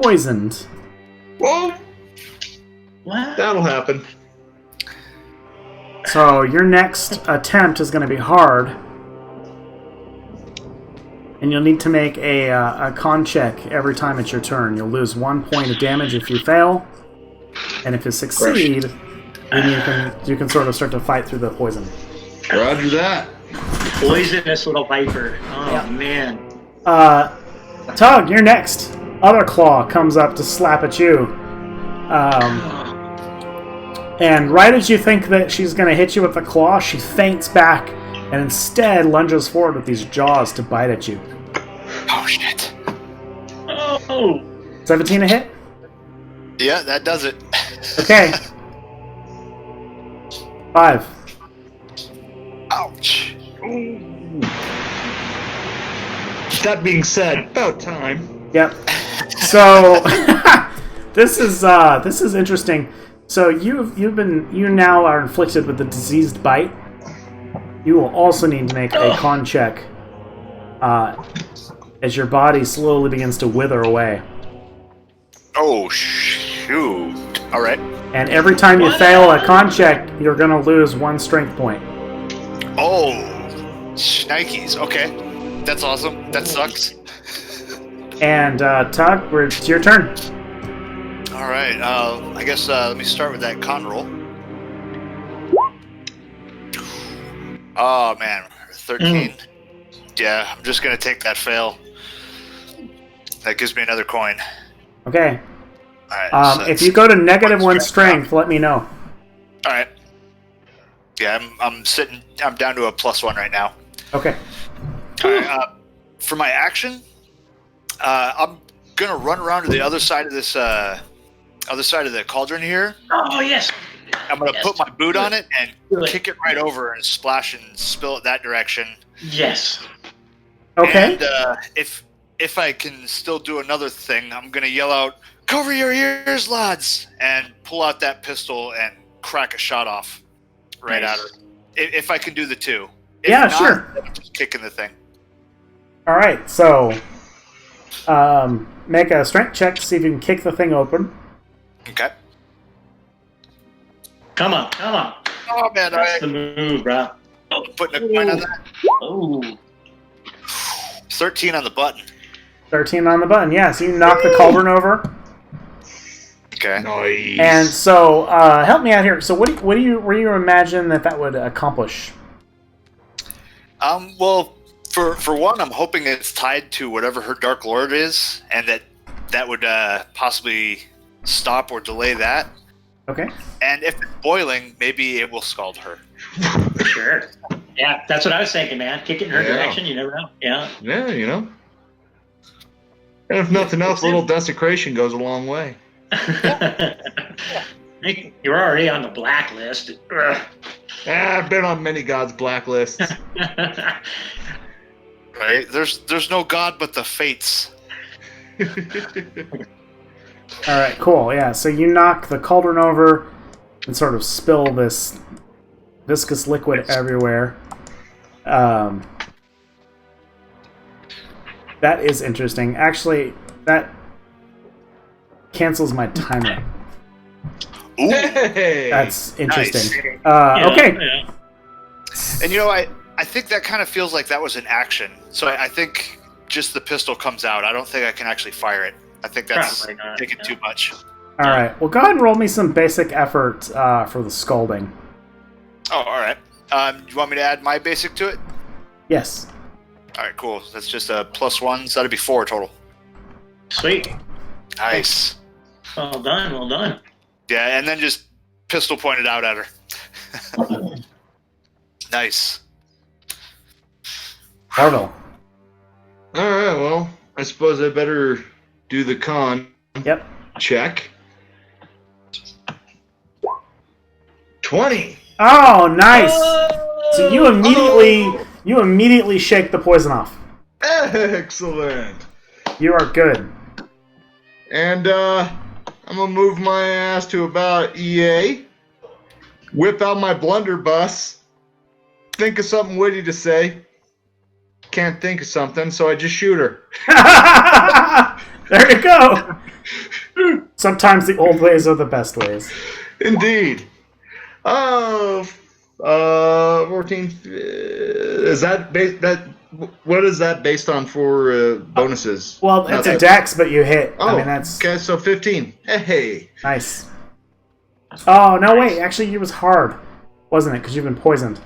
poisoned. Whoa, What? that'll happen. So your next attempt is going to be hard, and you'll need to make a con check every time it's your turn. You'll lose 1 point of damage if you fail, and if you succeed, then you can sort of start to fight through the poison. Roger that. Poisonous little viper. Oh man. Tug, you're next. Other claw comes up to slap at you. And right as you think that she's going to hit you with the claw, she feints back and instead lunges forward with these jaws to bite at you. Oh shit. Oh! 17 a hit? Yeah, that does it. Okay. 5. Ouch. That being said, about time. Yep. So this is interesting. So you now are inflicted with the diseased bite. You will also need to make a con check as your body slowly begins to wither away. Oh shoot. All right. And every time you fail a con check, you're going to lose 1 strength point. Oh, shnikes. Okay, that's awesome. That sucks. And Tug, it's your turn. All right. I guess let me start with that con roll. Oh man, 13. Yeah, I'm just gonna take that fail. That gives me another coin. Okay. All right. So If that's you go to negative 1 1 strength, let me know. All right. Yeah, I'm down to a +1 right now. Okay. All right, for my action, I'm gonna run around to the other side of this, other side of the cauldron here. Oh yes. I'm gonna Yes. put my boot on it and Do it. kick it right over and splash and spill it that direction. Yes. Okay. And if I can still do another thing, I'm gonna yell out, "Cover your ears, lads!" and pull out that pistol and crack a shot off right Nice. at her. If I can do the two. If Yeah, not, sure. then I'm just kicking the thing. All right. So make a strength check to see if you can kick the thing open. Okay. Come on. Oh man, That's the I'm move, bro. putting a coin on that. Oh. 13 on the button. 13 on the button. Yeah, so you knock the cauldron over. Okay. Nice. And so, help me out here. So, what do you imagine that would accomplish? Well, for one, I'm hoping it's tied to whatever her Dark Lord is, and that would possibly stop or delay that. Okay. And if it's boiling, maybe it will scald her. Sure. Yeah, that's what I was thinking, man. Kick it in her Yeah. direction. You never know. Yeah. Yeah, you know. And if nothing else, a little desecration goes a long way. You're already on the blacklist. Ugh. I've been on many gods' blacklists. Right? There's no god but the fates. All right. Cool. Yeah. So you knock the cauldron over and sort of spill this viscous liquid everywhere. That is interesting. Actually, that cancels my timer. Ooh. Hey! That's interesting. Yeah, Okay. yeah. And I think that kind of feels like that was an action. So I think just the pistol comes out. I don't think I can actually fire it. I think that's Probably not, taking no. too much. All right. Well, go ahead and roll me some basic effort for the scalding. Oh, all right. You want me to add my basic to it? Yes. All right, cool. That's just a +1, so that'd be 4 total. Sweet. Nice. Well done. Well done. Yeah, and then just pistol pointed out at her. Nice. Orville. All right, well, I suppose I better do the con Yep. check. 20. Oh, nice. So you immediately shake the poison off. Excellent. You are good. And I'm gonna move my ass to about EA. Whip out my blunderbuss. Think of something witty to say. Can't think of something, so I just shoot her. There you go. Sometimes the old ways are the best ways. Indeed. Oh, 14. Is that what is that based on for bonuses? Well, it's a dex, but you hit. Oh, I mean, that's okay. So 15. Hey. nice. Oh, no, wait. Actually, it was hard, wasn't it? Because you've been poisoned.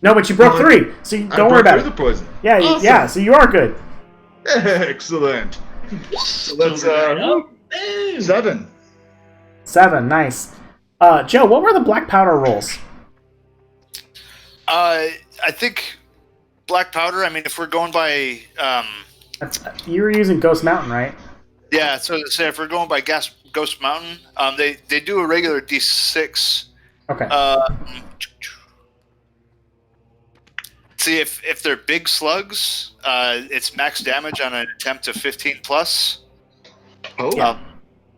No, but you broke 3, so don't worry about it. The poison. Yeah, Awesome. yeah. So you are good. Excellent. So let's Boom. 7. 7, nice. Joe, what were the black powder rolls? I think black powder. I mean, if we're going by, You were using Ghost Mountain, right? yeah. So say if we're going by Ghost Mountain, they do a regular D6. Okay. See if they're big slugs, it's max damage on an attempt of 15 plus. Oh. Yeah.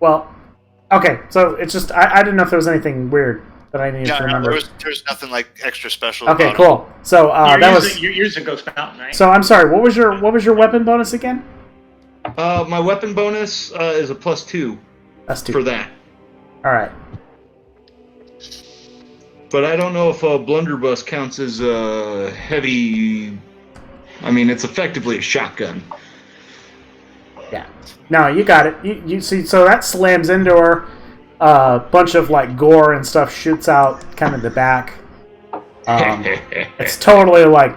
Well, okay. So it's just I didn't know if there was anything weird that I needed to No, remember. there's nothing like extra special. Okay, about cool. So You're using Ghost Mountain, right? So I'm sorry. What was your weapon bonus again? My weapon bonus is a +2 That's 2 for that. All right. But I don't know if a blunderbuss counts as a heavy. I mean, it's effectively a shotgun. Yeah. No, you got it. You see. So that slams into her. A bunch of like gore and stuff shoots out kind of the back. It's totally like,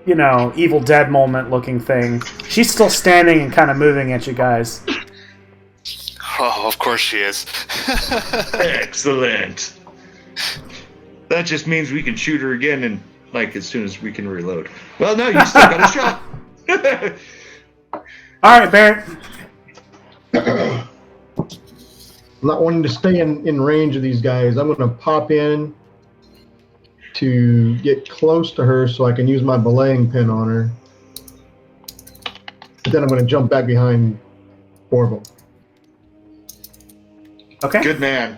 Evil Dead moment looking thing. She's still standing and kind of moving at you guys. Oh, of course she is. Excellent. That just means we can shoot her again and as soon as we can reload. Well, no, you still got a shot. All right, Barrett. I'm not wanting to stay in range of these guys. I'm going to pop in to get close to her so I can use my belaying pin on her. Then I'm going to jump back behind Orville. Okay. Good man.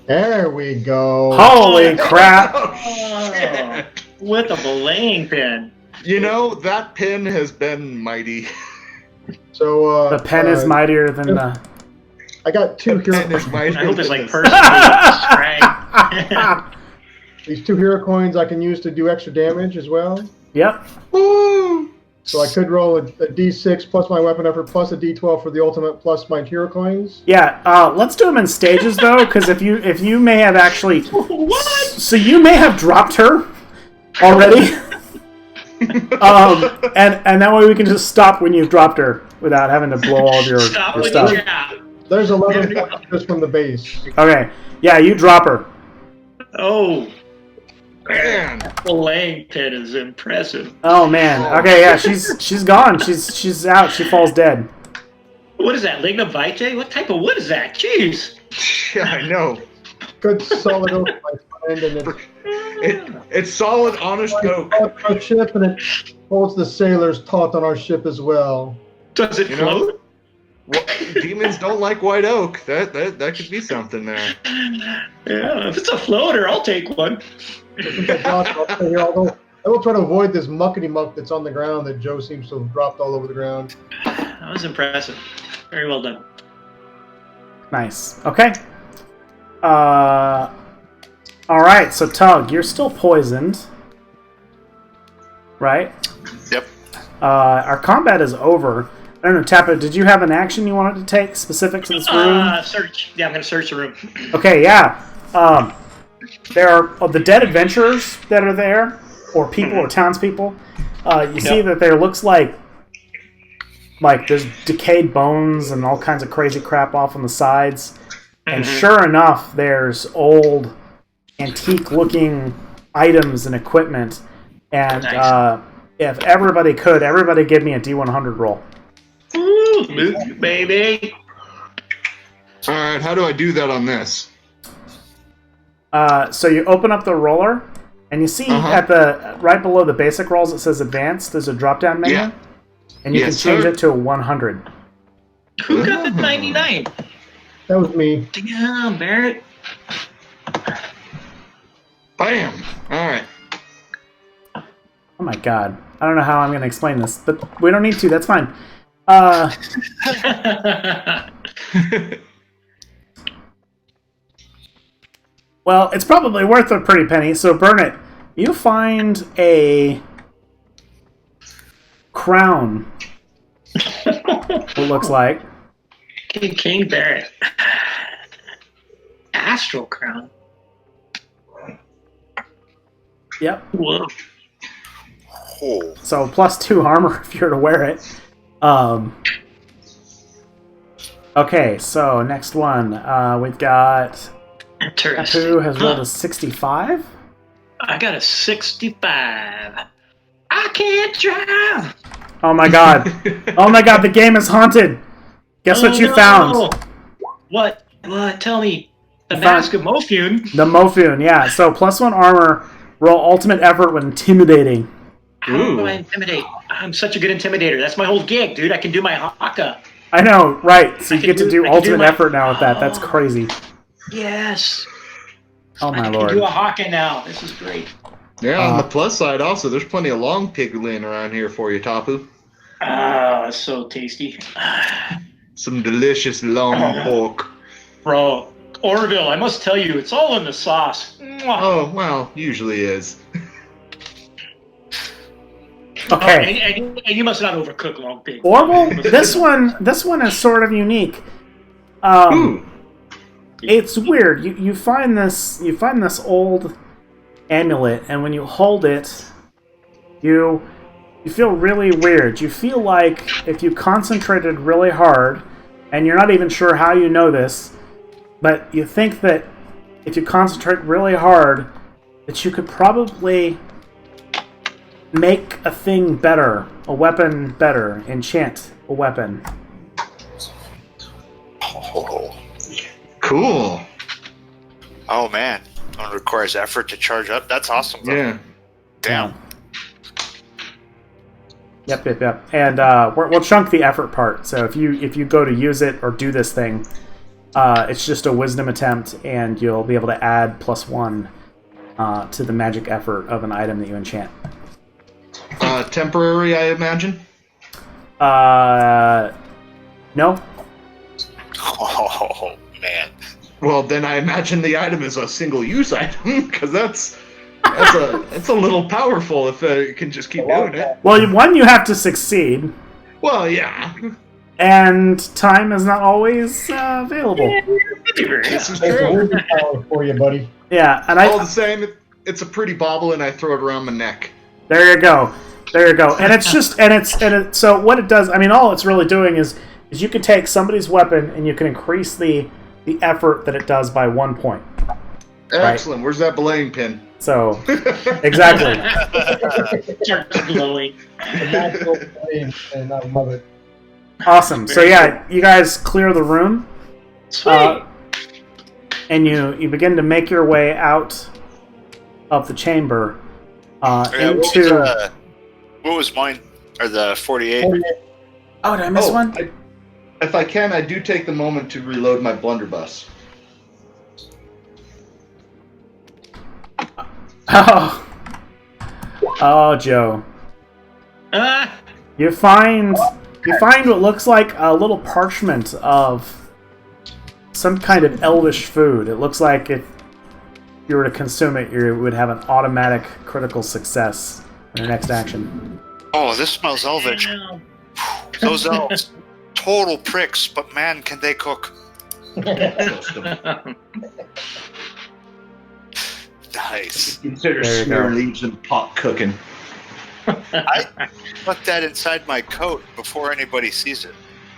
There we go. Holy crap! Oh, with a belaying pin. That pin has been mighty. So The pen is mightier than the. I got 2 The pen hero. is mightier I hope it's than like this. Perseus, right? These 2 hero coins I can use to do extra damage as well. Yep. Woo! So I could roll a d6 plus my weapon effort plus a d12 for the ultimate plus my hero coins. Yeah. Let's do them in stages though, because if you may have actually. What? So you may have dropped her already. And that way we can just stop when you've dropped her without having to blow all of your Stop when stuff. you drop. There's 11 points just from the base. Okay. Yeah, you drop her. Oh, Man. belaying pin is impressive. Oh man. Okay, yeah, she's gone. She's out. She falls dead. What is that, Ligna Vitae? What type of wood is that? Jeez. Yeah, I know. Good solid oak, my friend, and It's solid, honest oak. it's our ship, and it holds the sailors taught on our ship as well. Does it You know? float? Well, demons don't like white oak. That could be something there. Yeah, if it's a floater, I'll take one. I'll stay here, although I will try to avoid this muckety muck that's on the ground that Joe seems to have dropped all over the ground. That was impressive. Very well done. Nice. Okay. All right. So Tug, you're still poisoned. right? Yep. Our combat is over. I don't know, Tappa, did you have an action you wanted to take specific to this room? Search. Yeah, I'm gonna search the room. Okay, yeah. There are the dead adventurers that are there, or people or townspeople. You see that there looks like there's decayed bones and all kinds of crazy crap off on the sides. And sure enough, there's old, antique-looking items and equipment. And if everybody give me a D100 roll. Ooh, loot, baby. All right, how do I do that on this? So you open up the roller, and you see at the right below the basic rolls it says advanced. There's a drop-down menu, Yeah. and you can Yes, change sir. it to a 100. Who got the 99? That was me. Damn, Barrett. Bam! All right. Oh my god. I don't know how I'm going to explain this, but we don't need to. That's fine. Well, it's probably worth a pretty penny, so burn it. You find a crown, it looks like. King Barrett. Astral crown. Yep. Whoa. Oh. So +2 armor if you're to wear it. Okay, so next one. We've got... Interesting. Tapu has rolled a 65. I got a 65. I can't drive. Oh my god. Oh my god, the game is haunted. Guess what you no. found? What? Tell me. The You Mask found- of Mofune. The Mofune, yeah. So +1 armor, roll ultimate effort when intimidating. How do I intimidate? I'm such a good intimidator. That's my whole gig, dude. I can do my haka. I know, right. So you I get can to do- do I can do ultimate my- effort now with that. That's Oh. crazy. Yes. Oh my I can lord. do a haka now. This is great. Yeah, on the plus side, also, there's plenty of long pig laying around here for you, Tapu. Ah, it's so tasty. Some delicious long pork. Bro, Orville, I must tell you, it's all in the sauce. Mwah. Oh, well, usually is. Okay. And you must not overcook long pig. Orville, this one is sort of unique. Ooh. It's weird. You find this old amulet, and when you hold it, you feel really weird. You feel like if you concentrated really hard, and you're not even sure how you know this, but you think that if you concentrate really hard, that you could probably make a thing better, a weapon better, enchant a weapon. Oh. Cool. Oh man. It requires effort to charge up. That's awesome. Bro. Yeah. Damn. Yep. And we'll chunk the effort part. So if you go to use it or do this thing, it's just a wisdom attempt, and you'll be able to add +1 to the magic effort of an item that you enchant. Temporary, I imagine? No. Oh man. Well, then I imagine the item is a single-use item, because that's a little powerful if it can just keep doing it. Well, one, you have to succeed, Well, yeah. and time is not always available. This is That's a true. wisdom power for you, buddy. Yeah, and All the same, it's a pretty bauble, and I throw it around my neck. There you go. And it's just so what it does. I mean, all it's really doing is you can take somebody's weapon and you can increase the effort that it does by 1 point. Excellent. Where's that belaying pin? So exactly. Starts glowing. The magical flame, and I love it. Awesome. So yeah, you guys clear the room, Sweet. and you begin to make your way out of the chamber Yeah, into. what was mine? Or the 48? Oh, did I miss one? If I can, I do take the moment to reload my blunderbuss. Oh, Joe. Ah, You find what looks like a little parchment of some kind of elvish food. It looks like if you were to consume it, you would have an automatic critical success in your next action. Oh, this smells elvish. Damn. Those elves, total pricks, but man, can they cook. Nice. Consider There you smear go. leaves and pot cooking. Put that inside my coat before anybody sees it.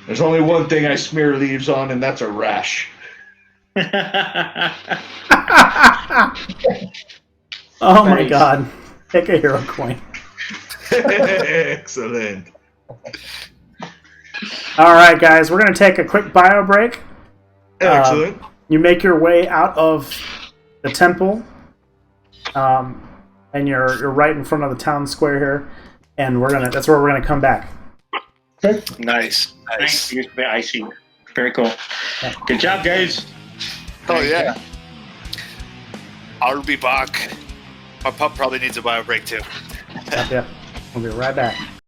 There's only one thing I smear leaves on, and that's a rash. Oh my Nice. god. Take a hero coin. Excellent. Alright, guys, we're going to take a quick bio break. Excellent. You make your way out of the temple, and you're right in front of the town square here, and that's where we're gonna come back. Nice. Thanks. I see. Very cool. Good job, guys. Oh, yeah. I'll be back. My pup probably needs a bio break, too. Yep. We'll be right back.